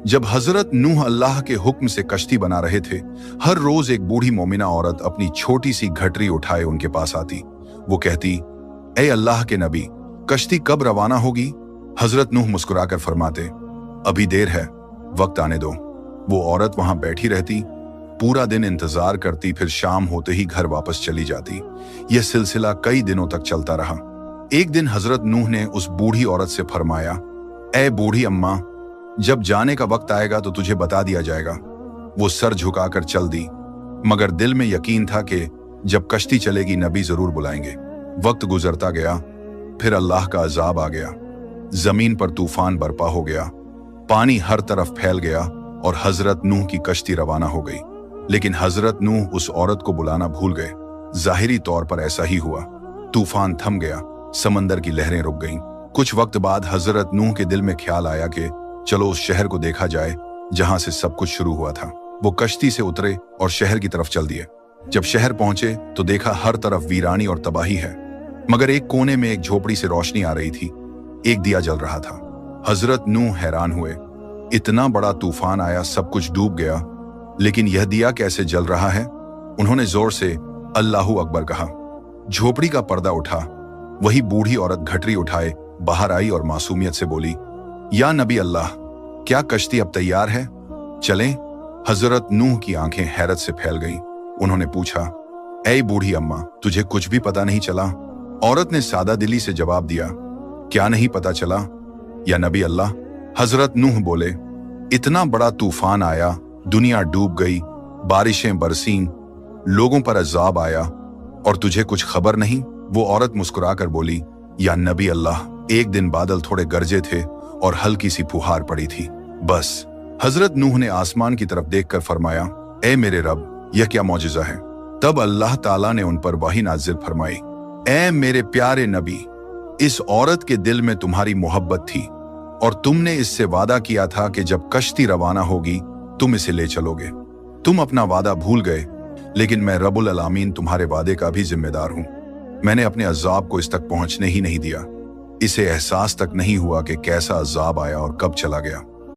जब हजरत नूह अल्लाह के हुक्म से कश्ती बना रहे थे, हर रोज एक बूढ़ी मोमिना औरत अपनी छोटी सी घटरी उठाए उनके पास आती। वो कहती, ए अल्लाह के नबी, कश्ती कब रवाना होगी? हजरत नूह मुस्कुराकर फरमाते, अभी देर है, वक्त आने दो। वो औरत वहां बैठी रहती, पूरा दिन इंतजार करती, फिर शाम होते ही घर वापस चली जाती। यह सिलसिला कई दिनों तक चलता रहा। एक दिन हजरत नूह ने उस बूढ़ी औरत से फरमाया, ए बूढ़ी अम्मा, जब जाने का वक्त आएगा तो तुझे बता दिया जाएगा। वो सर झुकाकर चल दी, मगर दिल में यकीन था कि जब कश्ती चलेगी नबी जरूर बुलाएंगे। वक्त गुजरता गया, फिर अल्लाह का अजाब आ गया। जमीन पर तूफान बरपा हो गया, पानी हर तरफ फैल गया और हजरत नूह की कश्ती रवाना हो गई। लेकिन हजरत नूह उस औरत को बुलाना भूल गए। जाहिरी तौर पर ऐसा ही हुआ। तूफान थम गया, समंदर की लहरें रुक गईं। कुछ वक्त बाद हजरत नूह के दिल में ख्याल आया कि चलो उस शहर को देखा जाए जहां से सब कुछ शुरू हुआ था। वो कश्ती से उतरे और शहर की तरफ चल दिए। जब शहर पहुंचे तो देखा हर तरफ वीरानी और तबाही है, मगर एक कोने में एक झोपड़ी से रोशनी आ रही थी। एक दिया जल रहा था। हजरत नूह हैरान हुए, इतना बड़ा तूफान आया, सब कुछ डूब गया, लेकिन यह दिया कैसे जल रहा है? उन्होंने जोर से अल्लाहू अकबर कहा। झोपड़ी का पर्दा उठा। वही बूढ़ी औरत घटरी उठाए बाहर आई और मासूमियत से बोली, या नबी अल्लाह, क्या कश्ती अब तैयार है? चलें? हजरत नूह की आंखें हैरत से फैल गईं। उन्होंने पूछा, ऐ बूढ़ी अम्मा, तुझे कुछ भी पता नहीं चला? औरत ने सादा दिली से जवाब दिया, क्या नहीं पता चला या नबी अल्लाह? हजरत नूह बोले, इतना बड़ा तूफान आया, दुनिया डूब गई, बारिशें बरसीं, लोगों पर अजाब आया और तुझे कुछ खबर नहीं? वो औरत मुस्कुराकर बोली, या नबी अल्लाह, एक दिन बादल थोड़े गरजे थे और हल्की सी फुहार पड़ी थी, बस। हजरत नूह ने आसमान की तरफ देखकर फरमाया, ए मेरे रब, यह क्या मौजिज़ा है? तब अल्लाह ताला ने उन पर वही नाजिल फरमाई, ए मेरे प्यारे नबी, इस औरत के दिल में तुम्हारी मोहब्बत थी और तुमने इससे वादा किया था कि जब कश्ती रवाना होगी तुम इसे ले चलोगे। तुम अपना वादा भूल गए, लेकिन मैं रब्बुल आलमीन तुम्हारे वादे का भी जिम्मेदार हूं। मैंने अपने अजाब को इस तक पहुंचने ही नहीं दिया। इसे एहसास तक नहीं हुआ कि कैसा अजाब आया और कब चला गया।